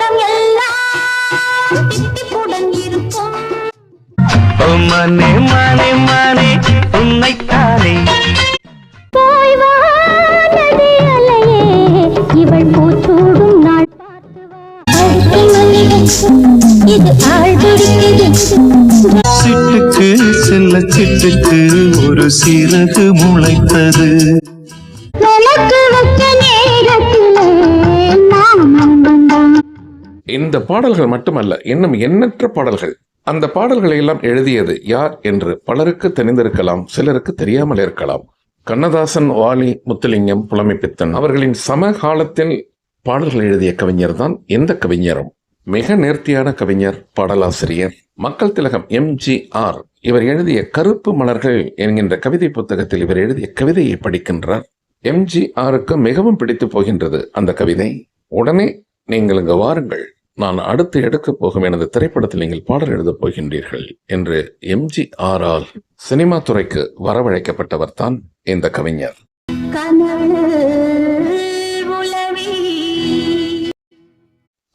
காகிதம் எல்லாம் தித்திப்புடன் இருக்கும். மானே மானே மானே உன்னைத்தானே போய் வா நதி அலையே, இவள் பூச்சூடும் நாள் பார்த்து வா. அடிக்கை மல்லிகை, இது ஆள் துடிக்குது. சிட்டுக்கு சின்ன சிட்டுக்கு ஒரு சிறகு முளைத்தது. விளக்கு வைக்க நேரத்திலே மாமன் வந்தான். இந்த பாடல்கள் மட்டுமல்ல, இன்னும் எண்ணற்ற பாடல்கள். அந்த பாடல்களை எல்லாம் எழுதியது யார் என்று பலருக்கு தெரிந்திருக்கலாம், சிலருக்கு தெரியாமல் இருக்கலாம். கண்ணதாசன், வாலி, முத்துலிங்கம், புலமைப்பித்தன் அவர்களின் சமகாலத்தில் பாடல்கள் எழுதிய கவிஞர் தான் இந்த கவிஞரும். மிக நேர்த்தியான கவிஞர், பாடலாசிரியர். மக்கள் திலகம் எம்ஜிஆர் இவர் எழுதிய கருப்பு மலர்கள் என்கின்ற கவிதை புத்தகத்தில் இவர் எழுதிய கவிதையை படிக்கின்றார். எம்ஜிஆருக்கு மிகவும் பிடித்து போகின்றது அந்த கவிதை. உடனே நீங்கள் இங்கு வாருங்கள், நான் அடுத்து எடுக்கப் போகும் எனது திரைப்படத்தில் நீங்கள் பாடல் எழுதப் போகின்றீர்கள் என்று எம்ஜிஆரால் சினிமா துறைக்கு வரவழைக்கப்பட்டவர் தான் இந்த கவிஞர்.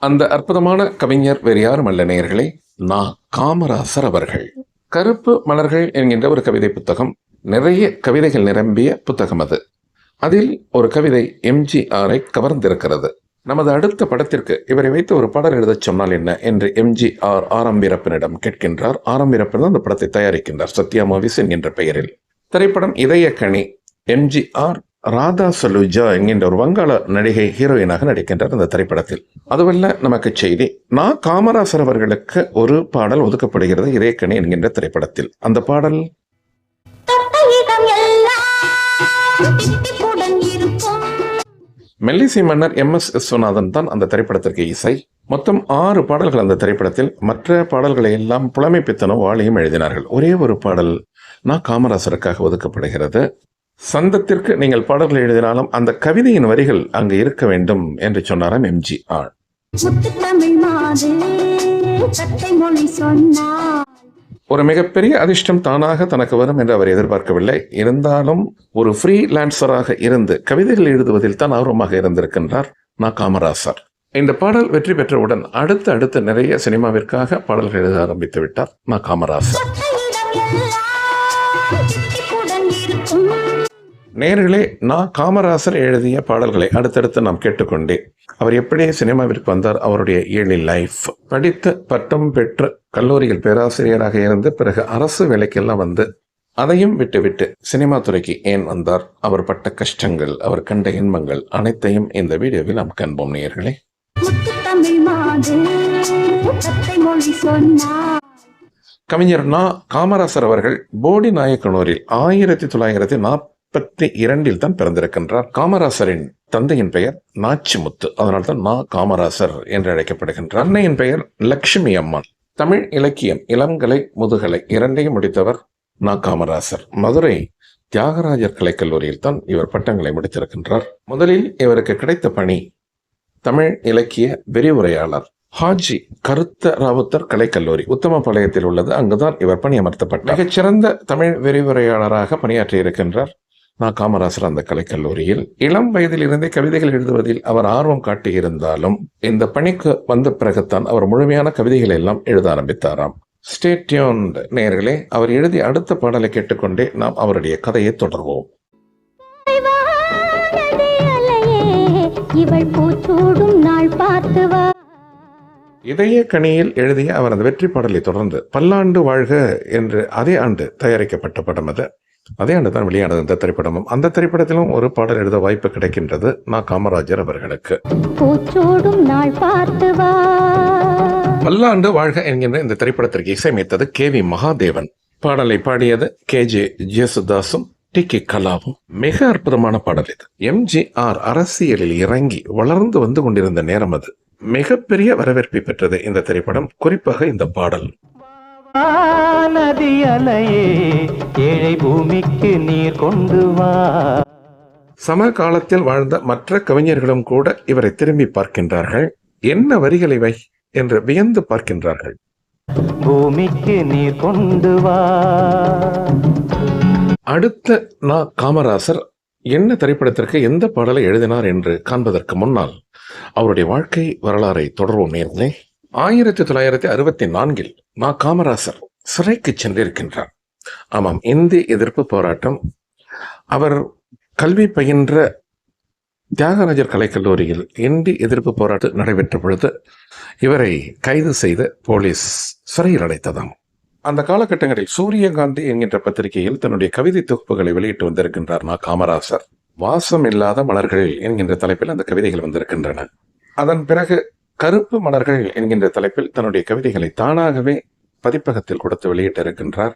அந்த அற்புதமான கவிஞர் வேறு யாரும் அல்ல நேயர்களே, நா. காமராசர் அவர்கள். கருப்பு மலர்கள் என்கின்ற ஒரு கவிதை புத்தகம், நிறைய கவிதைகள் நிரம்பிய புத்தகம் அது. அதில் ஒரு கவிதை எம்ஜிஆரை கவர்ந்திருக்கிறது. நமது அடுத்த படத்திற்கு இவரை வைத்து ஒரு பாடல் எழுதச் சொன்னால் என்ன என்று எம்ஜிஆர் ஆரம் வீரப்பனிடம் கேட்கின்றார். ஆரம் வீரப்பன் தான் அந்த படத்தை தயாரிக்கின்றார், சத்யா மூவிஸ் என்கின்ற பெயரில். திரைப்படம் இதயக்கனி. எம்ஜிஆர் ராதா சலூஜா என்கின்ற ஒரு வங்காள நடிகை ஹீரோயினாக நடிக்கின்றார் அந்த திரைப்படத்தில். அதுவல்ல நமக்கு செய்தி, நா. காமராசர் அவர்களுக்கு ஒரு பாடல் ஒதுக்கப்படுகிறது இதயக்கனி என்கின்ற திரைப்படத்தில். அந்த பாடல் மெல்லிசை மன்னர் எம்.எஸ். விஸ்வநாதன் தான் அந்த திரைப்படத்திற்கு இசை. மொத்தம் 6 பாடல்கள் அந்த திரைப்படத்தில். மற்ற பாடல்களை எல்லாம் புலமைப்பித்தனும் வாலியும் எழுதினார்கள். ஒரே ஒரு பாடல் நா. காமராசருக்காக ஒதுக்கப்படுகிறது. சந்தத்திற்கு நீங்கள் பாடல்கள் எழுதினாலும் அந்த கவிதையின் வரிகள் அங்கு இருக்க வேண்டும் என்று சொன்னாராம் எம்ஜிஆர். ஒரு மிகப்பெரிய அதிர்ஷ்டம் தானாக தனக்கு வரும் என்று அவர் எதிர்பார்க்கவில்லை. இருந்தாலும் ஒரு ஃப்ரீலான்சராக இருந்து கவிதைகள் எழுதுவதில் தான் ஆர்வமாக இருந்திருக்கின்றார் நா. காமராசர். இந்த பாடல் வெற்றி பெற்றவுடன் அடுத்து நிறைய சினிமாவிற்காக பாடல்கள் எழுத ஆரம்பித்து விட்டார் நா. காமராசர். நேயர்களே, நா. காமராசர் எழுதிய பாடல்களை அடுத்தடுத்து நாம் கேட்டுக்கொண்டே அவர் எப்படி சினிமாவிற்கு வந்தார், அவருடைய ஏர்லி லைஃப், படித்து பட்டம் பெற்று கல்லூரியில் பேராசிரியராக இருந்து பிறகு அரசு வேலைக்கெல்லாம் வந்து அதையும் விட்டுவிட்டு சினிமா துறைக்கு ஏன் வந்தார், அவர் பட்ட கஷ்டங்கள், அவர் கண்ட இன்பங்கள் அனைத்தையும் இந்த வீடியோவில் நாம் காண்போம் நேயர்களே. கவிஞர் நா. காமராசர் அவர்கள் போடி நாயக்கனூரில் 1942 தான் பிறந்திருக்கின்றார். காமராசரின் தந்தையின் பெயர் நாச்சிமுத்து, அதனால்தான் நா. காமராசர் என்று அழைக்கப்படுகின்றார். அன்னையின் பெயர் லட்சுமி அம்மாள். தமிழ் இலக்கியம், இளங்கலை, முதுகலை இரண்டையும் முடித்தவர் நா. காமராசர். மதுரை தியாகராஜர் கலைக்கல்லூரியில் தான் இவர் பட்டங்களை முடித்திருக்கின்றார். முதலில் இவருக்கு கிடைத்த பணி தமிழ் இலக்கிய விரிவுரையாளர். ஹாஜி கருத்த ராவுத்தர் கலைக்கல்லூரி உத்தமபாளையத்தில் உள்ளது. அங்குதான் இவர் பணியமர்த்தப்பட்டார். மிகச்சிறந்த தமிழ் விரிவுரையாளராக பணியாற்றி இருக்கின்றார் நா. காமராசர் அந்த கலைக்கல்லூரியில். இளம் வயதில் இருந்தே கவிதைகள் எழுதுவதில் அவர் ஆர்வம் காட்டியிருந்தாலும் இந்த பணிக்கு வந்த பிறகுத்தான் அவர் முழுமையான கவிதைகள் எல்லாம் எழுத ஆரம்பித்தாராம். ஸ்டே டியூன்ட் நேயர்களே, அவர் எழுதிய அடுத்த பாடலை கேட்டுக்கொண்டே நாம் அவருடைய கதையை தொடர்வோம். இதய கனியில் எழுதிய அவரது வெற்றி பாடலை தொடர்ந்து பல்லாண்டு வாழ்க என்று அதே ஆண்டு தயாரிக்கப்பட்ட படம் அது. அதே ஆண்டு தான் வெளியானது இந்த திரைப்படமும். அந்த திரைப்படத்திலும் ஒரு பாடல் எழுத வாய்ப்பு கிடைக்கின்றது நா. காமராஜர் அவர்களுக்கு. பல்லாண்டு வாழ்க என்கின்ற இந்த திரைப்படத்திற்கு இசையமைத்தது K.V. மகாதேவன். பாடலை பாடியது K.J. ஜேசுதாசும் T.K. கலாவும். மிக அற்புதமான பாடல் இது. எம்ஜிஆர் அரசியலில் இறங்கி வளர்ந்து வந்து கொண்டிருந்த நேரம் அது. மிகப்பெரிய வரவேற்பை பெற்றது இந்த திரைப்படம், குறிப்பாக இந்த பாடல். நதி அலையே, ஏழை பூமிக்கு நீர் கொண்டு வா. சமகாலத்தில் வாழ்ந்த மற்ற கவிஞர்களும் கூட இவரை திரும்பி பார்க்கின்றார்கள். என்ன வரிகளை வை என்று வியந்து பார்க்கின்றார்கள். பூமிக்கு நீர் கொண்டு வா. அடுத்த நா. காமராசர் என்ன திரைப்படத்திற்கு எந்த பாடலை எழுதினார் என்று காண்பதற்கு முன்னால் அவருடைய வாழ்க்கை வரலாறை தொடர்வோம் நேர்களே. 1964 நா. காமராசர் சிறைக்கு சென்றிருக்கின்றார். ஆமாம், இந்தி எதிர்ப்பு போராட்டம். அவர் கல்வி பயின்ற தியாகராஜர் கலைக்கல்லூரியில் இந்தி எதிர்ப்பு போராட்டம் நடைபெற்ற பொழுது இவரை கைது செய்த போலீஸ் சிறையில் அடைத்ததாம். அந்த காலகட்டங்களில் சூரியகாந்தி என்கின்ற பத்திரிகையில் தன்னுடைய கவிதை தொகுப்புகளை வெளியிட்டு வந்திருக்கின்றார் நா. காமராசர். வாசம் இல்லாத மலர்கள் என்கின்ற தலைப்பில் அந்த கவிதைகள் வந்திருக்கின்றன. அதன் பிறகு கருப்பு மலர்கள் என்கின்ற தலைப்பில் தன்னுடைய கவிதைகளை தானாகவே பதிப்பகத்தில் கொடுத்து வெளியிட்டிருக்கின்றார்.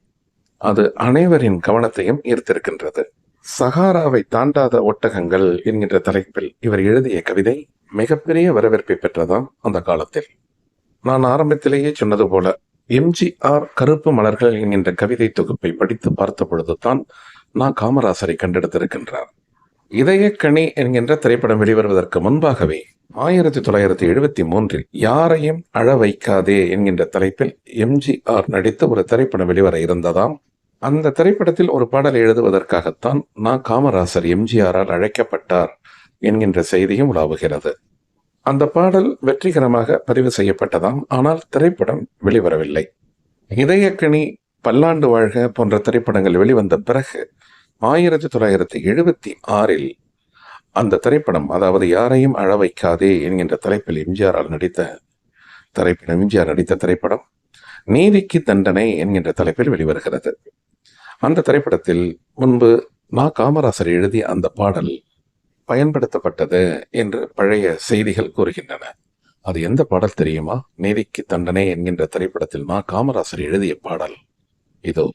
அது அனைவரின் கவனத்தையும் ஈர்த்திருக்கின்றது. சகாராவை தாண்டாத ஒட்டகங்கள் என்கின்ற தலைப்பில் இவர் எழுதிய கவிதை மிகப்பெரிய வரவேற்பை பெற்றதாம் அந்த காலத்தில். நான் ஆரம்பத்திலேயே சொன்னது போல எம்ஜிஆர் கருப்பு மலர்கள் என்கின்ற கவிதை தொகுப்பை படித்து பார்த்த பொழுதுதான் நான் காமராசரை கண்டெடுத்திருக்கின்றார். இதயக்கனி என்கின்ற திரைப்படம் வெளிவருவதற்கு முன்பாகவே 1973 யாரையும் அழ வைக்காதே என்கின்ற தலைப்பில் எம்ஜிஆர் நடித்த ஒரு திரைப்படம் வெளிவர இருந்ததாம். அந்த திரைப்படத்தில் ஒரு பாடல் எழுதுவதற்காகத்தான் நான் காமராசர் எம்ஜிஆரால் அழைக்கப்பட்டார் என்கின்ற செய்தியும் உலாவுகிறது. அந்த பாடல் வெற்றிகரமாக பதிவு செய்யப்பட்டதாம். ஆனால் திரைப்படம் வெளிவரவில்லை. இதயக்கனி, பல்லாண்டு வாழ்க போன்ற திரைப்படங்கள் வெளிவந்த பிறகு 1976 அந்த திரைப்படம், அதாவது யாரையும் அழ வைக்காதே என்கின்ற தலைப்பில் எம்ஜிஆர் நடித்த திரைப்படம் நீதிக்கு தண்டனை என்கின்ற தலைப்பில் வெளிவருகிறது. அந்த திரைப்படத்தில் முன்பு நா. காமராசர் எழுதிய அந்த பாடல் பயன்படுத்தப்பட்டது என்று பழைய செய்திகள் கூறுகின்றன. அது எந்த பாடல் தெரியுமா? நீதிக்கு தண்டனை என்கின்ற திரைப்படத்தில் நா. காமராசர் எழுதிய பாடல் இதோ.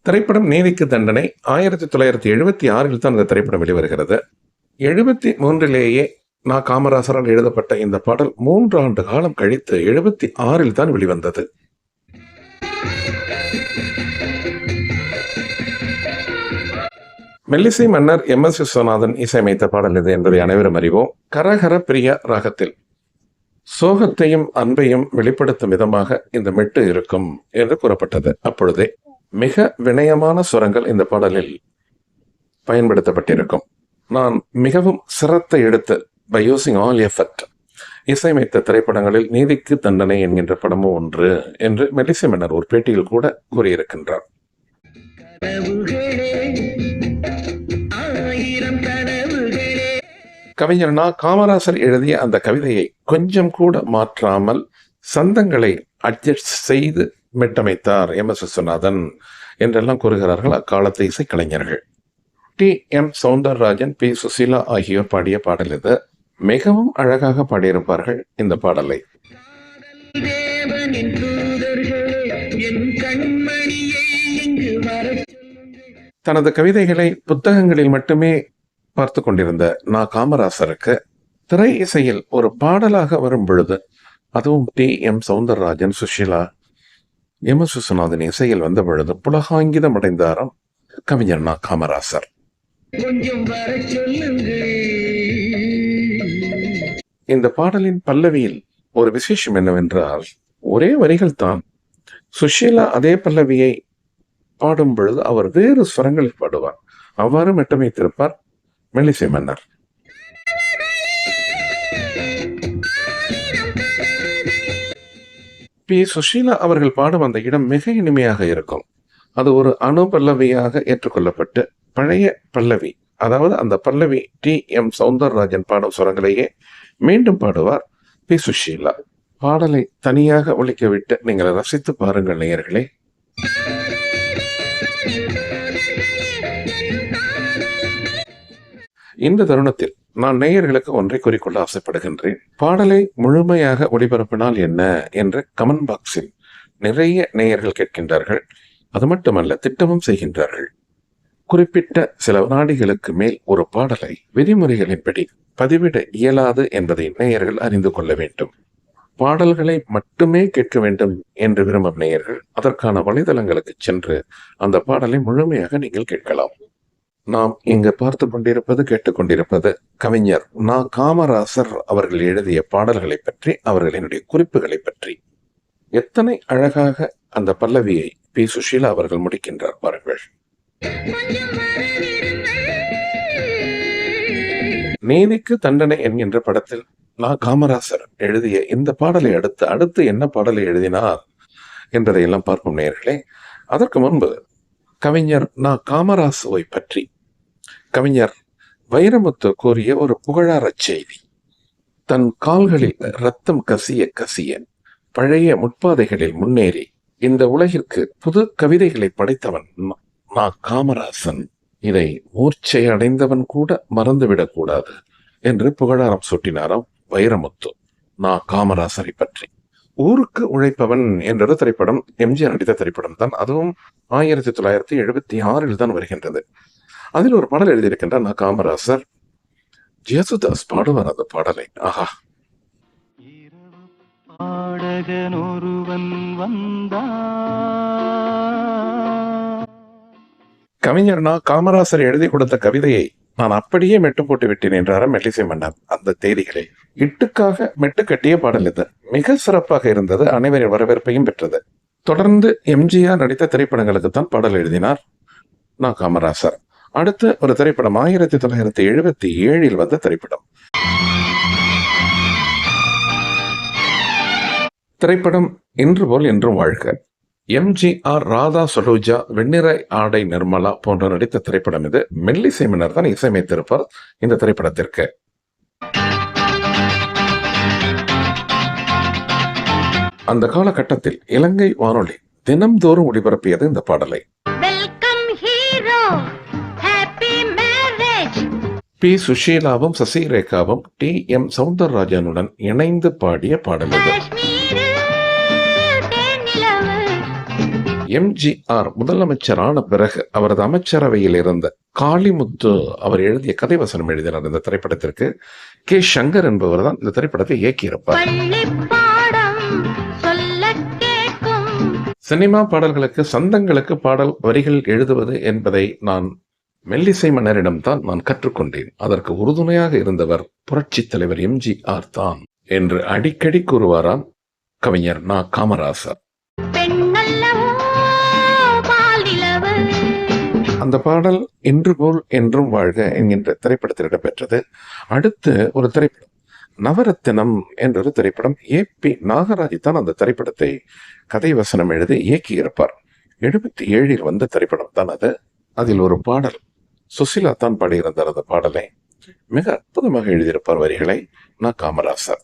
திரைப்படம் நீதிக்கு தண்டனை 1976 தான் அந்த திரைப்படம் வெளிவருகிறது. 73 நா. காமராசரால் எழுதப்பட்ட இந்த பாடல் 3 ஆண்டு காலம் கழித்து 76 தான் வெளிவந்தது. மெல்லிசை மன்னர் MS விஸ்வநாதன் இசையமைத்த பாடல் இது என்பதை அனைவரும் அறிவோம். கரஹர பிரியா ராகத்தில் சோகத்தையும் அன்பையும் வெளிப்படுத்தும் விதமாக இந்த மெட்டு இருக்கும் என்று கூறப்பட்டது. அப்பொழுதே மிக வினயமான சுரங்கள் இந்த பாடலில் பயன்படுத்தப்பட்டிருக்கும். நான் மிகவும் சிரத்தை எடுத்து by using all effort இசையமைத்த திரைப்படங்களில் நீதிக்கு தண்டனை என்கின்ற படமும் ஒன்று என்று மெல்லிசை மன்னர் ஒரு பேட்டியில் கூட கூறியிருக்கின்றார். கவிஞர் நா. காமராசர் எழுதிய அந்த கவிதையை கொஞ்சம் கூட மாற்றாமல் சந்தங்களை அட்ஜஸ்ட் செய்து மெட்டமைத்தார் MS விஸ்வநாதன் என்றெல்லாம் கூறுகிறார்கள் அக்காலத்து இசைக்கலைஞர்கள். T.M. சௌந்தரராஜன், P. சுசீலா ஆகியோர் பாடிய பாடல் இது. மிகவும் அழகாக பாடியிருப்பார்கள் இந்த பாடலை. தனது கவிதைகளை புத்தகங்களில் மட்டுமே பார்த்து கொண்டிருந்த நா. காமராசருக்கு திரை இசையில் ஒரு பாடலாக வரும் பொழுது, அதுவும் T.M. சௌந்தரராஜன், சுஷீலா, MS விஸ்வநாதன் இசையில் வந்த பொழுது புலகாங்கிதம் அடைந்தாராம் கவிஞர் நா. காமராசர். இந்த பாடலின் பல்லவியில் ஒரு விசேஷம் என்னவென்றால், ஒரே வரிகள் தான். சுஷீலா அதே பல்லவியை பாடும் பொழுது அவர் வேறு ஸ்வரங்களில் பாடுவார். அவ்வாறு மெட்டமைத்திருப்பார் மெல்லிசை மன்னர். P. சுஷீலா அவர்கள் பாடும் அந்த இடம் மிக இனிமையாக இருக்கும். அது ஒரு அணு பல்லவியாக ஏற்றுக்கொள்ளப்பட்டு பழைய பல்லவி, அதாவது அந்த பல்லவி T.M. சௌந்தரராஜன் பாடும் சுரங்களையே மீண்டும் பாடுவார் P. சுஷீலா. பாடலை தனியாக ஒலிக்க விட்டு நீங்கள் ரசித்து பாருங்கள் நேயர்களே. இந்த தருணத்தில் நான் நேயர்களுக்கு ஒன்றை கூறிக்கொள்ள ஆசைப்படுகின்றேன். பாடலை முழுமையாக ஒளிபரப்பினால் என்ன என்று கமெண்ட் பாக்ஸில் நிறைய நேயர்கள் கேட்கின்றார்கள். அது மட்டுமல்ல, திட்டமும் செய்கின்றார்கள். குறிப்பிட்ட சில வினாடிகளுக்கு மேல் ஒரு பாடலை விதிமுறைகளின்படி பதிவிட இயலாது என்பதை நேயர்கள் அறிந்து கொள்ள வேண்டும். பாடல்களை மட்டுமே கேட்க வேண்டும் என்று விரும்பும் நேயர்கள் அதற்கான வலைதளங்களுக்கு சென்று அந்த பாடலை முழுமையாக நீங்கள் கேட்கலாம். நாம் இங்கு பார்த்து கொண்டிருப்பது, கேட்டுக்கொண்டிருப்பது கவிஞர் நா. காமராசர் அவர்கள் எழுதிய பாடல்களை பற்றி, அவர்களினுடைய குறிப்புகளை பற்றி. எத்தனை அழகாக அந்த பல்லவியை P. சுஷீலா அவர்கள் முடிக்கின்றார் பாருங்கள். நீதிக்கு தண்டனை என்கின்ற படத்தில் நான் காமராசர் எழுதிய இந்த பாடலை அடுத்து என்ன பாடலை எழுதினார் என்பதை எல்லாம் பார்க்கும் நேயர்களே. அதற்கு முன்பு கவிஞர் நான் காமராசுவை பற்றி கவிஞர் வைரமுத்து கூறிய ஒரு புகழாரச் செய்தி. தன் கால்களில் ரத்தம் கசிய கசிய பழைய முட்பாதைகளில் முன்னேறி இந்த உலகிற்கு புது கவிதைகளை படைத்தவன் நான் காமராசன். இதை மூர்ச்சை அடைந்தவன் கூட மறந்துவிடக் கூடாது என்று புகழாரம் சூட்டினாராம் வைரமுத்து நான் காமராசரை பற்றி. ஊருக்கு உழைப்பவன் என்ற திரைப்படம் எம்ஜிஆர் நடித்த திரைப்படம் தான். அதுவும் 1976 தான் வருகின்றது. அதில் ஒரு பாடல் எழுதியிருக்கின்றார் நான் காமராசர். ஜேசுதாஸ் பாடுவார் அந்த பாடலை. ஆஹா, பாடகன் ஒருவன் வந்தான். கவிஞர் நான் காமராசர் எழுதி கொடுத்த கவிதையை நான் அப்படியே மெட்டு போட்டு விட்டேன் என்றார மெல்லிசை மன்னர். அந்த தேதிகளை இட்டுக்காக மெட்டு கட்டிய பாடல் இது. மிக சிறப்பாக இருந்தது, அனைவரின் வரவேற்பையும் பெற்றது. தொடர்ந்து எம்ஜிஆர் நடித்த திரைப்படங்களுக்கு தான் பாடல் எழுதினார் நான் காமராசர். அடுத்த ஒரு திரைப்படம் 1977 வந்த திரைப்படம். திரைப்படம் இன்று போல் என்றும் வாழ்க. எம்ஜிஆர், ராதா சலூஜா, வெண்ணிறை ஆடை நிர்மலா போன்ற நடித்த திரைப்படம் இது. மெல்லிசை மன்னர் தான் இசையமைத்திருப்பார் இந்த திரைப்படத்திற்கு. அந்த காலகட்டத்தில் இலங்கை வானொலி தினம்தோறும் ஒளிபரப்பியது இந்த பாடலை. B சுஷீலாவும் சசிரேகாவும் TM. சௌந்தரராஜனுடன் இணைந்து பாடிய பாடல் இது. எம்ஜிஆர் முதலமைச்சரான பிறகு அவரது அமைச்சரவையில் இருந்த காளிமுத்து அவர் எழுதிய கதை வசனம் எழுதினார் இந்த திரைப்படத்திற்கு. கே. சங்கர் என்பவர் தான் இந்த திரைப்படத்தை இயக்கியிருப்பார். சினிமா பாடல்களுக்கு சந்தங்களுக்கு பாடல் வரிகள் எழுதுவது என்பதை நான் மெல்லிசை மன்னரிடம் தான் நான் கற்றுக்கொண்டேன். அதற்கு உறுதுணையாக இருந்தவர் புரட்சி தலைவர் எம்ஜிஆர் தான் என்று அடிக்கடி கூறுவாராம் கவிஞர் நா. காமராசர். அந்த பாடல் இன்று போல் என்றும் வாழ்க என்கின்ற திரைப்படத்தில் இடம்பெற்றது. அடுத்து ஒரு திரைப்படம் நவரத்தினம் என்ற ஒரு திரைப்படம். ஏ.பி. நாகராஜ் தான் அந்த திரைப்படத்தை கதை வசனம் எழுதி இயக்கியிருப்பார். 77 வந்த திரைப்படம் தான் அது. அதில் ஒரு பாடல் சுசிலா தான் பாடியிருந்தார். அந்த பாடலை மிக அற்புதமாக எழுதியிருப்பார் வரிகளை நா. காமராசர்.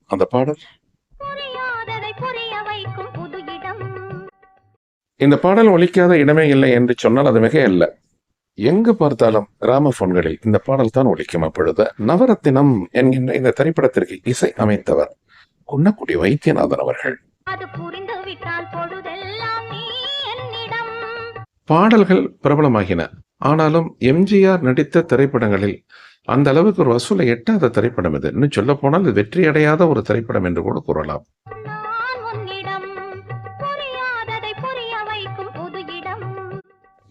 அந்த பாடல் இந்த பாடல் ஒலிக்காத இடமே இல்லை என்று சொன்னால் அது மிக இல்லை. எங்கு பார்த்தாலும் கிராமபோன்களில் இந்த பாடல் தான் ஒலிக்கும். அப்பொழுது நவரத்தினம் என்கின்ற இந்த திரைப்படத்திற்கு இசை அமைத்தவர் குன்னக்குடி வைத்தியநாதன் அவர்கள். பாடல்கள் பிரபலமாகின. ஆனாலும் எம்ஜிஆர் நடித்த திரைப்படங்களில் அந்த அளவுக்கு ஒரு வசூலை எட்டாத திரைப்படம் இது. இன்னும் சொல்ல போனால் இது வெற்றி அடையாத ஒரு திரைப்படம் என்று கூட கூறலாம்.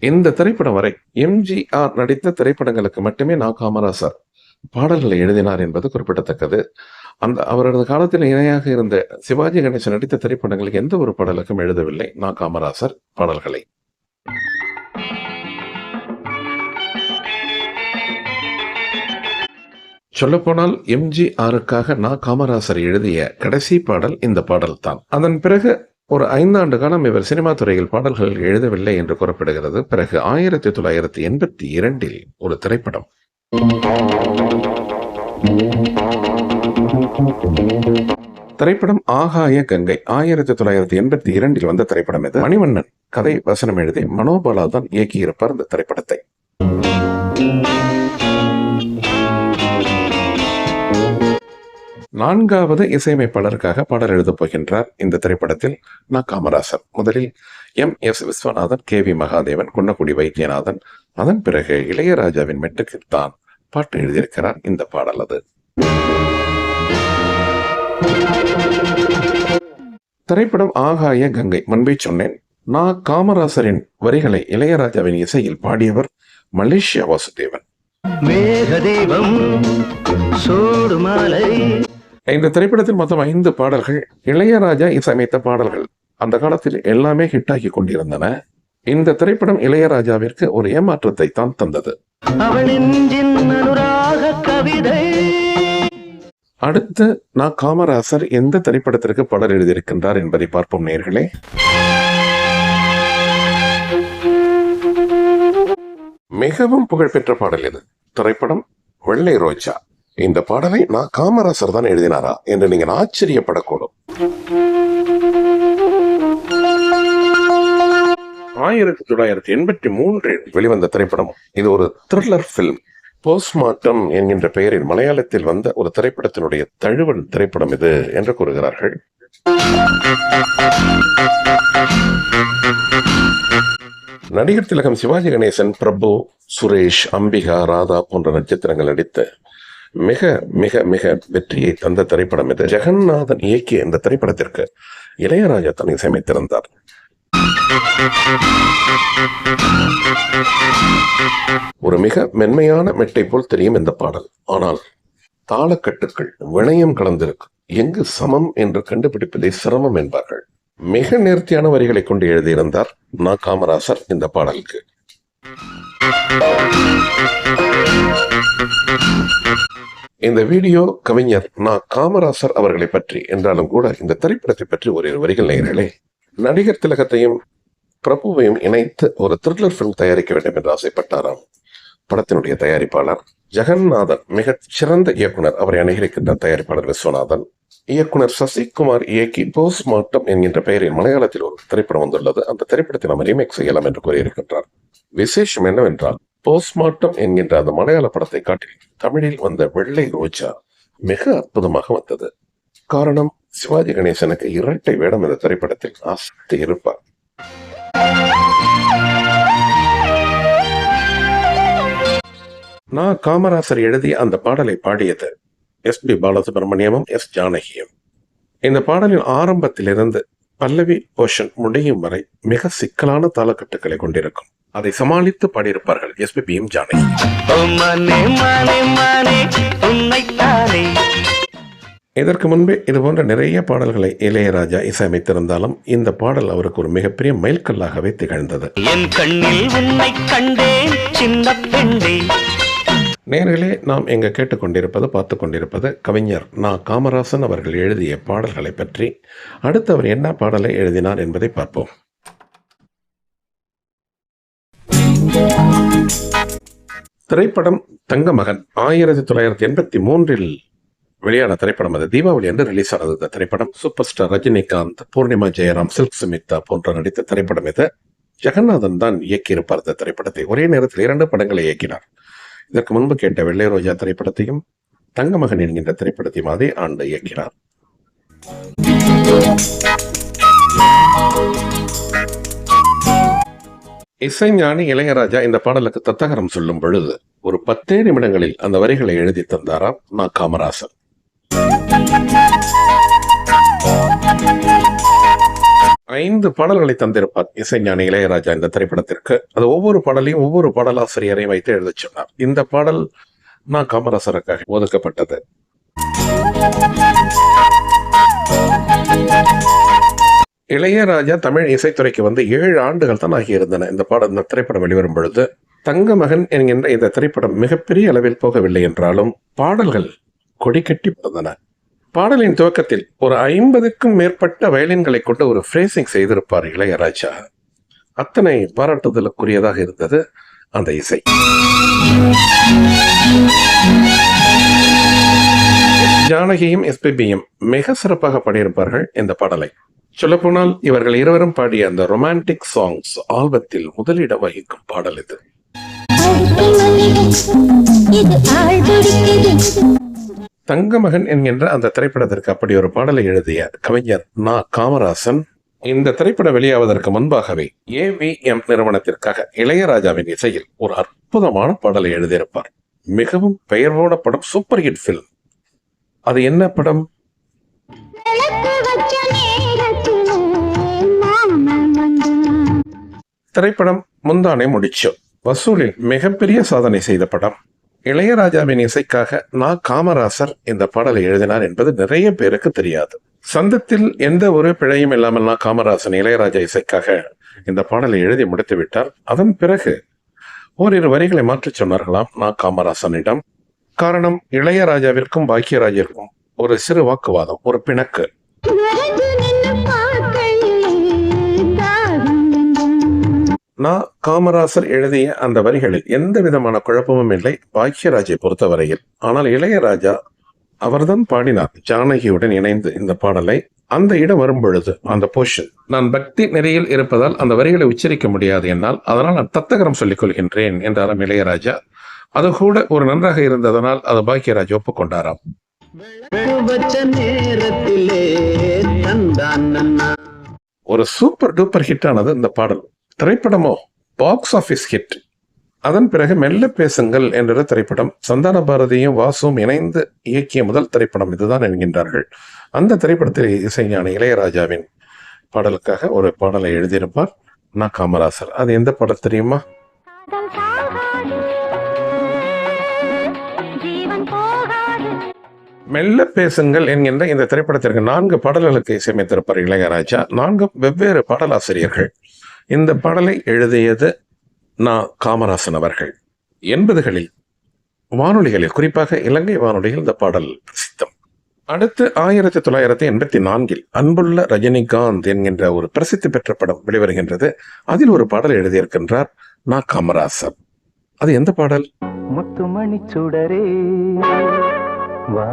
இந்த திரைப்படம் வரை எம்ஜிஆர் நடித்த திரைப்படங்களுக்கு மட்டுமே நா. காமராசர் பாடல்களை எழுதினார் என்பது குறிப்பிடத்தக்கது. அவரது காலத்தில் இணையாக இருந்த சிவாஜி கணேசன் நடித்த திரைப்படங்களுக்கு எந்த ஒரு பாடலுக்கும் எழுதவில்லை நா. காமராசர் பாடல்களை. சொல்லப்போனால் எம்ஜிஆருக்காக நா. காமராசர் எழுதிய கடைசி பாடல் இந்த பாடல் தான். அதன் பிறகு ஒரு 5 ஆண்டு காலம் இவர் சினிமா துறையில் பாடல்கள் எழுதவில்லை என்று கூறப்படுகிறது. பிறகு 1982 ஒரு திரைப்படம் ஆகாய கங்கை 1982 வந்த திரைப்படம் இது. மணிவண்ணன் கதை வசனம் எழுதி மனோபாலா தான் இயக்கியிருப்பார் இந்த திரைப்படத்தை. நான்காவது இசையமைப்பாளருக்காக பாடல் எழுதப் போகின்றார் இந்த திரைப்படத்தில் நா. காமராசர். முதலில் M.S. விஸ்வநாதன், K.V. மகாதேவன், குன்னக்குடி வைத்தியநாதன், அதன் பிறகு இளையராஜாவின் மெட்டுக்குத்தான் பாட்டு எழுதியிருக்கிறார் இந்த பாடல். அது திரைப்படம் ஆகாய கங்கை. முன்பே சொன்னேன், நா. காமராசரின் வரிகளை இளையராஜாவின் இசையில் பாடியவர் மலேசியா வாசுதேவன். இந்த திரைப்படத்தில் மொத்தம் 5 பாடல்கள். இளையராஜா இசையமைத்த பாடல்கள். அந்த காலத்தில் எல்லாமே ஹிட் ஆகி கொண்டிருந்தன. இந்த திரைப்படம் இளையராஜாவிற்கு ஒரு ஏமாற்றத்தை தான் தந்தது. அடுத்து நான் காமராசர் எந்த திரைப்படத்திற்கு பாடல் எழுதியிருக்கின்றார் என்பதை பார்ப்போம் நேயர்களே. மிகவும் புகழ்பெற்ற பாடல் இது. திரைப்படம் வெள்ளை ரோஜா. இந்த பாடலை நான் காமராசர் தான் எழுதினாரா என்று நீங்கள் ஆச்சரியப்படக்கூடும். 1983 வெளிவந்த திரைப்படம். இது ஒரு த்ரில்லர் பிலிம். போஸ்ட்மார்ட்டம் என்கின்ற பெயரில் மலையாளத்தில் வந்த ஒரு திரைப்படத்தினுடைய தழுவல் திரைப்படம் இது என்று கூறுகிறார்கள். நடிகர் திலகம் சிவாஜி கணேசன், பிரபு, சுரேஷ், அம்பிகா, ராதா போன்ற நட்சத்திரங்கள் நடித்த மிக மிக மிக வெற்றியை தந்த திரைப்படம் இது. ஜெகநாதன் இயக்கிய இந்த திரைப்படத்திற்கு இளையராஜா தான் இசையமைத்திருந்தார். ஒரு மிக மென்மையான மெட்டை போல் தெரியும் இந்த பாடல். ஆனால் தாளக்கட்டுக்கள் வினயம் கலந்திருக்கும். எங்கு சமம் என்று கண்டுபிடிப்பதை சிரமம் என்பார்கள். மிக நேர்த்தியான வரிகளை கொண்டு எழுதியிருந்தார் நான் காமராசர் இந்த பாடலுக்கு. இந்த வீடியோ கவிஞர் நான் காமராசர் அவர்களை பற்றி என்றாலும் கூட இந்த திரைப்படத்தை பற்றி ஒரு வரிகள் நேயர்களே. நடிகர் திலகத்தையும் பிரபுவையும் இணைத்து ஒரு த்ரில்லர் பிலிம் தயாரிக்க வேண்டும் என்று ஆசைப்பட்டாராம். படத்தினுடைய தயாரிப்பாளர் ஜெகநாதன் மிக சிறந்த இயக்குனர். அவரை அணுகியிருக்கின்ற தயாரிப்பாளர் விஸ்வநாதன். இயக்குனர் சசிகுமார் இயக்கி போஸ்ட்மார்ட்டம் என்கின்ற பெயரில் மலையாளத்தில் ஒரு திரைப்படம் வந்துள்ளது. அந்த திரைப்படத்தை நாம் ரீமேக் செய்யலாம் என்று கூறியிருக்கின்றார். விசேஷம் என்னவென்றால் போஸ்ட்மார்ட்டம் என்கின்ற அந்த மலையாள படத்தை காட்டில் தமிழில் வந்த வெள்ளை ரோஜா மிக அற்புதமாக வந்தது. காரணம், சிவாஜி கணேசனுக்கு இரட்டை வேடம் இந்த திரைப்படத்தில் ஆசை இருப்பார். நான் காமராசர் எழுதி அந்த பாடலை பாடியது எஸ்.பி. பாலசுப்ரமணியமும் எஸ். ஜானகியும். இந்த பாடலின் ஆரம்பத்திலிருந்து பல்லவி போர்ஷன் முடியும் வரை மிக சிக்கலான தாளக்கட்டுகளை கொண்டிருக்கும். அதை சமாளித்து பாடியிருப்பார்கள் எஸ்.பி.யும் ஜானகி. இதற்கு முன்பே இது போன்ற நிறைய பாடல்களை இளையராஜா இசையமைத்திருந்தாலும் இந்த பாடல் அவருக்கு ஒரு மிகப்பெரிய மைல்கல்லாகவே திகழ்ந்தது. நேயர்களே, நாம் எங்க கேட்டுக்கொண்டிருப்பது பார்த்து கொண்டிருப்பது கவிஞர் நான் காமராசன் அவர்கள் எழுதிய பாடல்களை பற்றி. அடுத்து அவர் என்ன பாடலை எழுதினார் என்பதை பார்ப்போம். திரைப்படம் தங்கமகன் 1983 வெளியான திரைப்படம். அது தீபாவளி அன்று ரிலீஸ் ஆனது. இந்த திரைப்படம் சூப்பர் ஸ்டார் ரஜினிகாந்த், பூர்ணிமா ஜெயராம், சில்க் சுமிதா போன்ற நடித்த திரைப்படம் இது. ஜெகநாதன் தான் இயக்கியிருப்பார் இந்த திரைப்படத்தை. ஒரே நேரத்தில் 2 படங்களை இயக்கினார். இதற்கு முன்பு கேட்ட வெள்ளை ரோஜா திரைப்படத்தையும் தங்கமகன் என்கின்ற திரைப்படத்தையும் அதே ஆண்டு இயக்கினார். இசைஞானி இளையராஜா இந்த பாடலுக்கு தத்தகரம் சொல்லும் பொழுது ஒரு 10 நிமிடங்களில் அந்த வரிகளை எழுதி தந்தாராம் நான் காமராசர். ஐந்து பாடல்களை தந்திருப்பார் இசைஞானி இளையராஜா இந்த திரைப்படத்திற்கு. அது ஒவ்வொரு பாடலையும் ஒவ்வொரு பாடலாசிரியரை வைத்து எழுத சொன்னார். இந்த பாடல் நான் காமராசருக்காக ஒதுக்கப்பட்டது. இளையராஜா தமிழ் இசைத்துறைக்கு வந்து 7 ஆண்டுகள் தான் ஆகியிருந்தன இந்த திரைப்படம் வெளிவரும் பொழுது. தங்கமகன் என்கின்ற இந்த திரைப்படம் மிகப்பெரிய அளவில் போகவில்லை என்றாலும் பாடல்கள் கொடி கட்டி பிறந்தன. பாடலின் துவக்கத்தில் ஒரு 50க்கும் மேற்பட்ட வயலின்களை கொண்டு ஒரு ஃப்ரேசிங் செய்திருப்பார் இளையராஜா. அத்தனை பாராட்டுதலுக்குரியதாக இருந்தது அந்த இசை. ஜானகியும் எஸ்.பி.பியும் மிக சிறப்பாக பாடியிருப்பார்கள் இந்த பாடலை. சொல்லப்போனால் இவர்கள் இருவரும் பாடிய அந்த ரொமான்டிக் சாங்ஸ் ஆல்பத்தில் முதலிடம் வகிக்கும் பாடல் இது. தங்கமகன் என்கின்ற அந்த திரைப்படத்திற்கு அப்படி ஒரு பாடலை எழுதிய கவிஞர் நான் காமராசன் இந்த திரைப்படம் வெளியாவதற்கு முன்பாகவே AVM நிறுவனத்திற்காக இளையராஜாவின் இசையில் ஒரு அற்புதமான பாடலை எழுதியிருப்பார். மிகவும் பெயர் போன படம், சூப்பர் ஹிட் பிலிம். அது என்ன படம்? திரைப்படம் முந்தானே முடிச்சோம். வசூலில் மிகப்பெரிய சாதனை செய்த படம். இளையராஜாவின் இசைக்காக நான் காமராசர் இந்த பாடலை எழுதினார் என்பது நிறைய பேருக்கு தெரியாது. சந்தத்தில் எந்த ஒரு பிழையும் இல்லாமல் நான் காமராசன் இளையராஜா இசைக்காக இந்த பாடலை எழுதி முடித்து விட்டார். அதன் பிறகு ஓரிரு வரிகளை மாற்றிச் சொன்னார்களாம் நான் காமராசனிடம். காரணம், இளையராஜாவிற்கும் பாக்கியராஜிற்கும் ஒரு சிறு வாக்குவாதம், ஒரு பிணக்கு. விரைந்து நின்னு பார்க்கையிலே தாகம் வந்தா. நான் காமராசர் எழுதிய அந்த வரிகளில் எந்த விதமான குழப்பமும் இல்லை பாக்கியராஜை பொறுத்தவரையில். ஆனால் இளையராஜா அவர்தான் பாடினார் ஜானகியுடன் இணைந்து இந்த பாடலை. அந்த இடம் வரும்பொழுது அந்த போர்ஷன், நான் பக்தி நெறியில் இருப்பதால் அந்த வரிகளை உச்சரிக்க முடியாது என்னால், அதனால் நான் தத்தகரம் சொல்லிக் கொள்கின்றேன் என்றாராம் இளையராஜா. அது கூட ஒரு நன்றாக இருந்ததனால் அதை பாக்கியராஜ் ஒப்புக்கொண்டாராம். ஒரு சூப்பர் டூப்பர் ஹிட் ஆனது இந்த பாடல். திரைப்படமோ பாக்ஸ் ஆபீஸ் ஹிட். அதன் பிறகு மெல்ல பேசுங்கள் என்ற திரைப்படம் சந்தான பாரதியும் வாசுவும் இணைந்து இயக்கிய முதல் திரைப்படம் இதுதான் என்கின்றார்கள். அந்த திரைப்படத்தில் இசைஞானி இளையராஜாவின் பாடலுக்காக ஒரு பாடலை எழுதியிருப்பார் நான் காமராசர். அது எந்த பாடல் தெரியுமா? காதல் சாகாது, ஜீவன் போகாது. மெல்ல பேசுங்கள் என்கின்ற இந்த திரைப்படத்திற்கு 4 பாடல்களுக்கு இசையமைத்திருப்பார் இளையராஜா. 4 வெவ்வேறு பாடலாசிரியர்கள். இந்த பாடலை எழுதியது நான் காமராசன் அவர்கள். 80களில் வானொலிகளில், குறிப்பாக இலங்கை வானொலியில் இந்த பாடல் பிரசித்தம். அடுத்து 1984 அன்புள்ள ரஜினிகாந்த் என்கின்ற ஒரு பிரசித்தி பெற்ற படம் வெளிவருகின்றது. அதில் ஒரு பாடல் எழுதியிருக்கின்றார் நான் காமராசர். அது எந்த பாடல்? முத்துமணி சுடரே வா.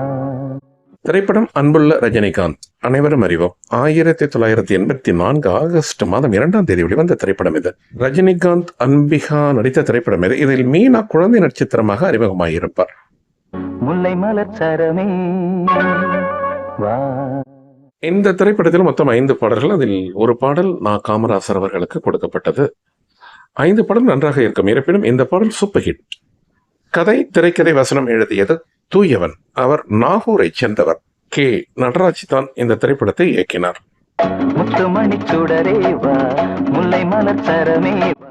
திரைப்படம் அன்புள்ள ரஜினிகாந்த். அனைவரும் அறிவோம். 1984 ஆகஸ்ட் மாதம் 2ஆம் தேதி வெளிவந்த திரைப்படம் இது. ரஜினிகாந்த் அன்பிகா நடித்த திரைப்படம் இது. இதில் மீனா குழந்தை நட்சத்திரமாக அறிமுகமாகியிருப்பார். முல்லை மலர் சரமே வா. இந்த திரைப்படத்தில் மொத்தம் 5 பாடல்கள். அதில் ஒரு பாடல் நான் காமராசர் அவர்களுக்கு கொடுக்கப்பட்டது. 5 பாடல் நன்றாக இருக்கும். இருப்பினும் இந்த பாடல் சூப்பர் ஹிட். கதை, திரைக்கதை, வசனம் எழுதியது தூயவன். அவர் நாகூரை சேர்ந்தவர். கே நடராஜ் தான் இந்த திரைப்படத்தை இயக்கினார். முத்துமணி சுடரே வா, முல்லை மலர் சரமே வா.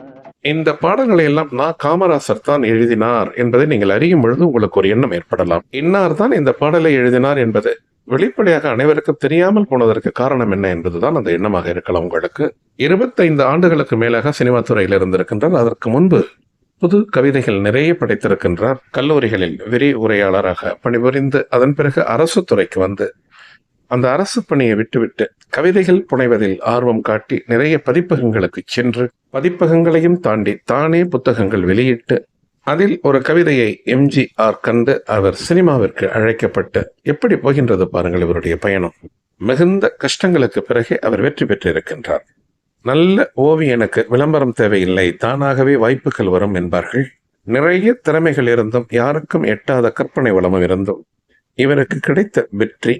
இந்த பாடல்களை எல்லாம் நான் காமராசர் தான் எழுதினார் என்பதை நீங்கள் அறியும் பொழுது உங்களுக்கு ஒரு எண்ணம் ஏற்படலாம். இன்னார் தான் இந்த பாடலை எழுதினார் என்பது வெளிப்படையாக அனைவருக்கும் தெரியாமல் போனதற்கு காரணம் என்ன என்பதுதான் அந்த எண்ணமாக இருக்கலாம் உங்களுக்கு. 25 ஆண்டுகளுக்கு மேலாக சினிமா துறையில் இருந்திருக்கின்றார். அதற்கு முன்பு புது கவிதைகள் நிறைய படைத்திருக்கின்றார். கல்லூரிகளில் விரிவுரையாளராக பணிபுரிந்து அதன் பிறகு அரசு துறைக்கு வந்து அந்த அரசு பணியை விட்டுவிட்டு கவிதைகள் புனைவதில் ஆர்வம் காட்டி நிறைய பதிப்பகங்களுக்கு சென்று பதிப்பகங்களையும் தாண்டி தானே புத்தகங்கள் வெளியிட்டு அதில் ஒரு கவிதையை எம்ஜிஆர் கண்டு அவர் சினிமாவிற்கு அழைக்கப்பட்டு எப்படி போகின்றது பாருங்கள் இவருடைய பயணம். மிகுந்த கஷ்டங்களுக்கு பிறகு அவர் வெற்றி பெற்றிருக்கின்றார். நல்ல ஓவியனுக்கு விளம்பரம் தேவையில்லை, தானாகவே வாய்ப்புகள் வரும் என்பார்கள். நிறைய திறமைகள் இருந்தும் யாருக்கும் எட்டாத கற்பனை வளமும் இருந்தும் இவருக்கு கிடைத்த வெற்றி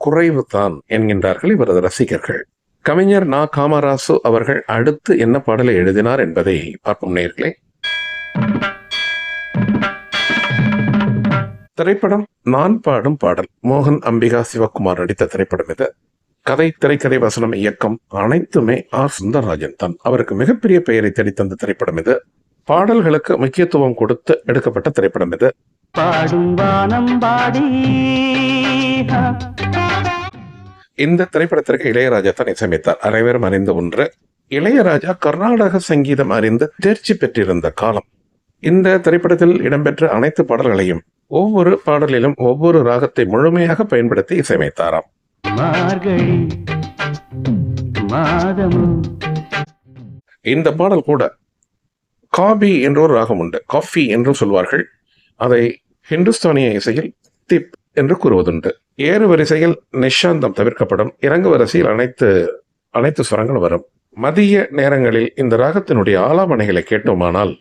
குறைவு தான் என்கின்றார்கள் இவரது ரசிகர்கள். கவிஞர் நா காமராசு அவர்கள் அடுத்து என்ன பாடலை எழுதினார் என்பதை பார்ப்போம் நேயர்களே. திரைப்படம் நான் பாடும் பாடல். மோகன் அம்பிகா சிவகுமார் நடித்த திரைப்படம் இது. கதை, திரைக்கதை, வசனம், இயக்கம் அனைத்துமே ஆர் சுந்தரராஜன் தான். அவருக்கு மிகப்பெரிய பெயரை தேடித்தந்த திரைப்படம் இது. பாடல்களுக்கு முக்கியத்துவம் கொடுத்து எடுக்கப்பட்ட திரைப்படம் இது. பாடும் வானம் பாடி. இந்த திரைப்படத்திற்கு இளையராஜா தான் இசையமைத்தார். அனைவரும் அறிந்த ஒன்று, இளையராஜா கர்நாடக சங்கீதம் அறிந்து தேர்ச்சி பெற்றிருந்த காலம். இந்த திரைப்படத்தில் இடம்பெற்ற அனைத்து பாடல்களையும் ஒவ்வொரு பாடலிலும் ஒவ்வொரு ராகத்தை முழுமையாக பயன்படுத்தி இசையமைத்தாராம். மார்கழி மாதமும். இந்த பாடல் கூட காபி என்ற ஒரு ராகம் உண்டு. காஃபி என்றும் சொல்வார்கள். அதை ஹிந்துஸ்தானிய இசையில் திப் என்று கூறுவதுண்டு. ஏறு வரிசையில் நிஷாந்தம் தவிர்க்கப்படும். இறங்கு வரிசையில் அனைத்து ஸ்வரங்களும் வரும். மதிய நேரங்களில் இந்த ராகத்தினுடைய ஆலாபனைகளை கேட்டோமானால்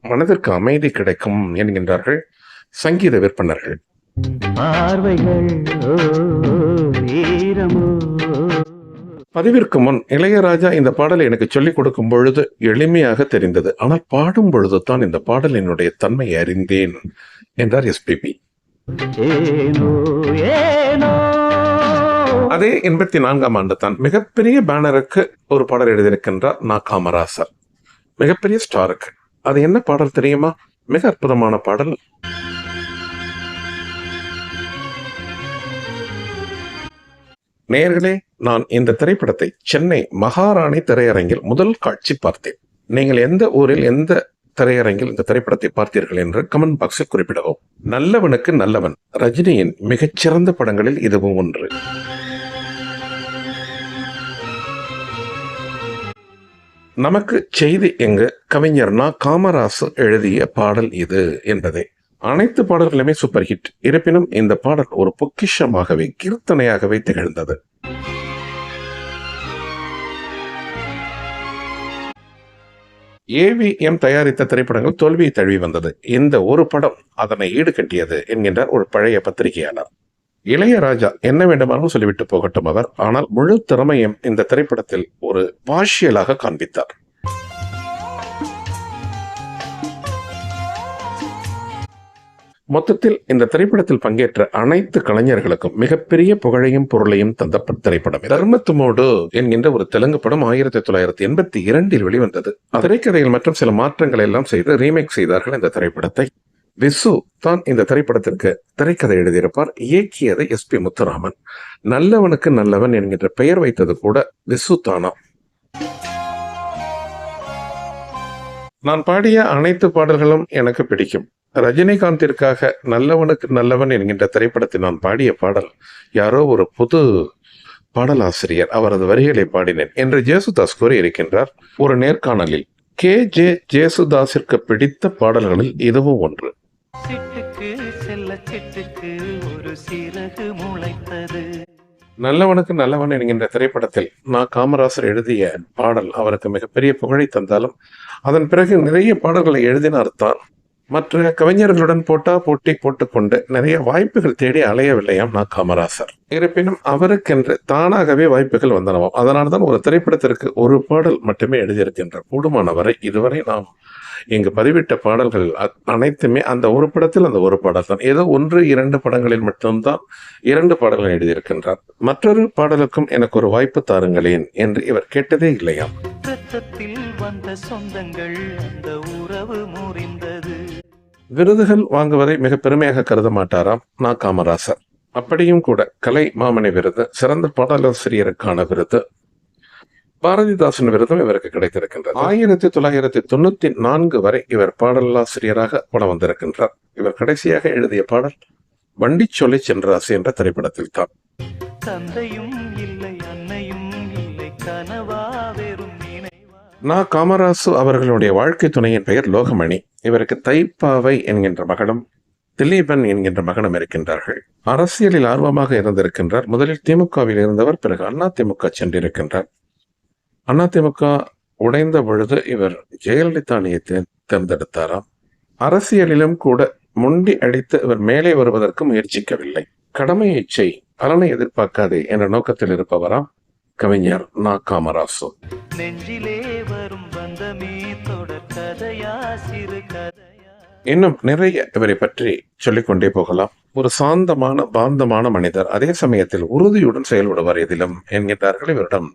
மனதிற்கு அமைதி கிடைக்கும் என்கின்றார்கள் சங்கீத விற்பனர்கள். பதிவிற்கு முன் இளையராஜா இந்த பாடலை எனக்கு சொல்லிக் கொடுக்கும் பொழுது எளிமையாக தெரிந்தது. ஆனால் பாடும் பொழுது தான் இந்த பாடலினுடைய தன்மையை அறிந்தேன் என்றார் எஸ்பிபி. அதே 84ஆம் ஆண்டு தான் மிகப்பெரிய பேனருக்கு ஒரு பாடல் எழுதியிருக்கின்றார் நான் காமராசர். மிகப்பெரிய ஸ்டாருக்கு. அது என்ன பாடல் தெரியுமா? மிக அற்புதமான பாடல். நேயர்களே, நான் இந்த திரைப்படத்தை சென்னை மகாராணி திரையரங்கில் முதல் காட்சி பார்த்தேன். நீங்கள் எந்த ஊரில் எந்த திரையரங்கில் இந்த திரைப்படத்தை பார்த்தீர்கள் என்று கமெண்ட் பாக்ஸில் குறிப்பிடவும். நல்லவனுக்கு நல்லவன் ரஜினியின் மிகச்சிறந்த படங்களில் இதுவும் ஒன்று. நமக்கு செய்தி எங்கு கவிஞர் நா. காமராசு எழுதிய பாடல் இது என்பதே. அனைத்து பாடல்களுமே சூப்பர் ஹிட். இருப்பினும் இந்த பாடல் ஒரு பொக்கிஷமாகவே கீர்த்தனையாகவே திகழ்ந்தது. ஏவிஎம் தயாரித்த திரைப்படங்கள் தோல்வியை தழுவி வந்தது. இந்த ஒரு படம் அதனை ஈடுகட்டியது என்கின்றார் ஒரு பழைய பத்திரிகையாளர். இளையராஜா என்ன வேண்டுமானாலும் சொல்லிவிட்டு போகட்டும் அவர், ஆனால் முழு திறமையும் இந்த திரைப்படத்தில் ஒரு பாஷியலாக காண்பித்தார். மொத்தத்தில் இந்த திரைப்படத்தில் பங்கேற்ற அனைத்து கலைஞர்களுக்கும் மிகப்பெரிய புகழையும் பொருளையும் தந்த திரைப்படம். தர்மத்துமோடு என்கின்ற ஒரு தெலுங்கு படம் 1982 வெளிவந்தது. திரைக்கதையில் மற்றும் சில மாற்றங்களை எல்லாம் செய்து ரீமேக் செய்தார்கள் இந்த திரைப்படத்தை. விசு தான் இந்த திரைப்படத்திற்கு திரைக்கதை எழுதியிருப்பார். இயக்கியது SP முத்துராமன். நல்லவனுக்கு நல்லவன் என்கின்ற பெயர் வைத்தது கூட விசு தானா. நான் பாடிய அனைத்து பாடல்களும் எனக்கு பிடிக்கும். ரஜினிகாந்திற்காக நல்லவனுக்கு நல்லவன் என்கின்ற திரைப்படத்தில் நான் பாடிய பாடல் யாரோ ஒரு புது பாடலாசிரியர் அவரது வரிகளை பாடினேன் என்று ஜேசுதாஸ் கூறியிருக்கின்றார் ஒரு நேர்காணலில். KJ ஜேசுதாஸிற்கு பிடித்த பாடல்களில் இதுவும் ஒன்று. நல்லவனுக்கு நல்லவன் என்கின்ற திரைப்படத்தில் நா. காமராசர் எழுதிய பாடல் அவருக்கு மிகப்பெரிய புகழை தந்தாலும் அதன் பிறகு நிறைய பாடல்களை எழுதினார் தான். மற்ற கவிஞர்களுடன் போட்டி போட்டுக்கொண்டு நிறைய வாய்ப்புகள் தேடி அலையவில்லையாம் நா. காமராசர். இருப்பினும் அவருக்கென்று தானாகவே வாய்ப்புகள் வந்தனவாம். அதனால்தான் ஒரு திரைப்படத்திற்கு ஒரு பாடல் மட்டுமே எழுதியிருக்கின்றார். கூடுமானவரை இதுவரை நாம் இங்கு பதிவிட்ட பாடல்கள் அனைத்துமே அந்த ஒரு படத்தில் அந்த ஒரு பாடல் தான். ஏதோ 1-2 படங்களில் மட்டும்தான் 2 பாடல்கள் எழுதியிருக்கின்றார். மற்றொரு பாடலுக்கும் எனக்கு ஒரு வாய்ப்பு தாருங்களேன் என்று இவர் கேட்டதே இல்லையாம். விருதுகள் வாங்குவதை மிக பெருமையாக கருத மாட்டாராம் நா. காமராசர். அப்படியும் கூட கலை மாமணி விருது, சிறந்த பாடலாசிரியருக்கான விருது, பாரதிதாசன் விருதும் இவருக்கு கிடைத்திருக்கின்றது. 1994 வரை இவர் பாடலாசிரியராக படம் வந்திருக்கின்றார். இவர் கடைசியாக எழுதிய பாடல் வண்டி சொல்லி சென்றாசு என்ற திரைப்படத்தில் தான். நா. காமராசு அவர்களுடைய வாழ்க்கை துணையின் பெயர் லோகமணி. இவருக்கு தைப்பாவை என்கின்ற மகனும் திலீபன் என்கின்ற மகனும் இருக்கின்றார்கள். அரசியலில் ஆர்வமாக இருந்திருக்கின்றார். முதலில் திமுகவில் இருந்தவர், பிறகு அதிமுக சென்றிருக்கின்றார். அதிமுக உடைந்த பொழுது இவர் ஜெயலலிதா அணியை தேர்ந்தெடுத்தாராம். அரசியலிலும் கூட முண்டி அடித்து இவர் மேலே வருவதற்கு முயற்சிக்கவில்லை. கடமையை செய், பலனை எதிர்பார்க்காதே என்ற நோக்கத்தில் இருப்பவராம் கவிஞர் நா. காமராசு. இன்னும் நிறைய இவரை பற்றி சொல்லிக்கொண்டே போகலாம். ஒரு சாந்தமான பாந்தமான மனிதர், அதே சமயத்தில் உறுதியுடன் செயல்படுவார் எதிலும் என்கிறார்கள் இவரிடம்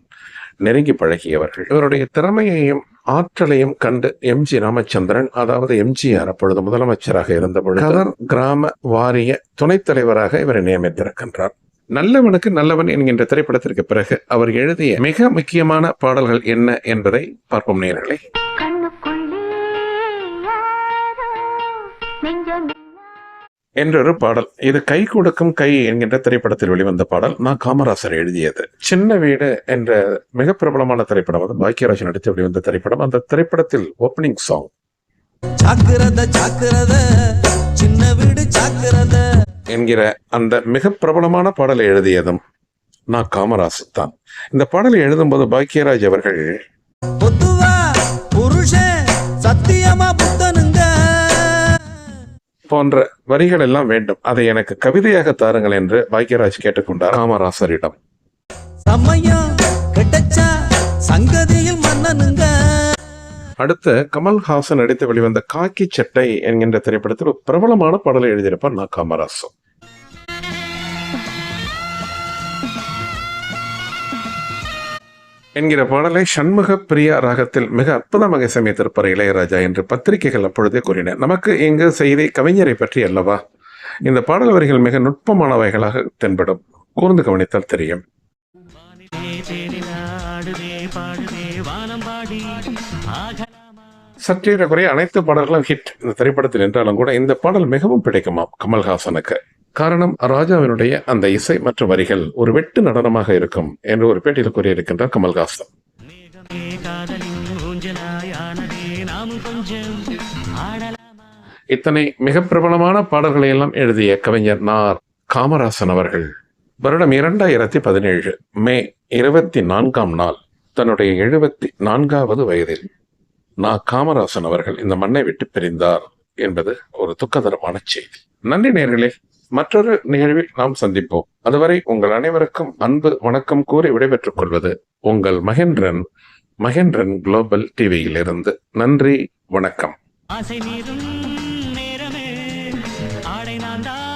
நெருங்கி பழகியவர்கள். இவருடைய திறமையையும் ஆற்றலையும் கண்டு MG ராமச்சந்திரன், அதாவது MGR அப்பொழுது முதலமைச்சராக இருந்த பொழுது கதர் கிராம வாரிய துணைத் தலைவராக இவரை நியமித்திருக்கின்றார். நல்லவனுக்கு நல்லவன் என்கின்ற திரைப்படத்திற்கு பிறகு அவர் எழுதிய மிக முக்கியமான பாடல்கள் என்ன என்பதை பார்ப்போம் நேயர்களே. என்றொரு பாடல், இது கை கொடுக்கும் கை என்கின்ற திரைப்படத்தில் வெளிவந்த பாடல். நா. காமராசர் எழுதியது. சின்ன வீடு என்ற மிக பிரபலமான திரைப்படம், அது பாக்கியராஜ் நடித்து வெளிவந்த திரைப்படம். அந்த திரைப்படத்தில் ஓப்பனிங் சாங் என்கிற அந்த மிக பிரபலமான பாடலை எழுதியதும் நா. காமராசு தான். இந்த பாடலை எழுதும்போது பாக்கியராஜ் அவர்கள் போன்ற வரிகள் எல்லாம் வேண்டும், அதை எனக்கு கவிதையாக தாருங்கள் என்று பாக்கியராஜ் கேட்டுக்கொண்டார் காமராசரிடம். அடுத்து கமல்ஹாசன் நடித்து வெளிவந்த காக்கி சட்டை என்கின்ற திரைப்படத்தில் ஒரு பிரபலமான பாடலை எழுதியிருப்பார் நா. காமராசு. என்கிற பாடலை சண்முக பிரியா ராகத்தில் மிக அற்புதமாக சமைத்திருப்பார் இளையராஜா என்று பத்திரிகைகள் அப்பொழுதே கூறின. நமக்கு இங்கு செய்தி கவிஞரை பற்றி அல்லவா. இந்த பாடல் வரிகள் மிக நுட்பமானவைகளாக தென்படும். கூர்ந்து கவனித்தால் தெரியும். சற்றேறக்குறைய அனைத்து பாடல்களும் ஹிட் இந்த திரைப்படத்தில் என்றாலும் கூட இந்த பாடல் மிகவும் பிடிக்குமாம் கமல்ஹாசனுக்கு. காரணம், ராஜாவினுடைய அந்த இசை மற்றும் வரிகள் ஒரு வெட்டு நடனமாக இருக்கும் என்று ஒரு பேட்டியில் கூறியிருக்கின்றார் கமல்ஹாசன். இத்தனை மிக பிரபலமான பாடல்களை எல்லாம் எழுதிய கவிஞர் நார் காமராசன் அவர்கள் வருடம் 2017 மே 24ஆம் நாள் தன்னுடைய 74வது வயதில் காமராசன் அவர்கள் இந்த மண்ணை விட்டு பிரிந்தார் என்பது ஒரு துக்ககரமான செய்தி. நன்றி நேயர்களே, மற்றொரு நிகழ்வில் நாம் சந்திப்போம். அதுவரை உங்கள் அனைவருக்கும் அன்பு வணக்கம் கூறி விடைபெற்றுக் கொள்வது உங்கள் மகேந்திரன் குளோபல் டிவியில் இருந்து. நன்றி, வணக்கம். ஆசை மீதும் நேரமே ஆடை நான் தான்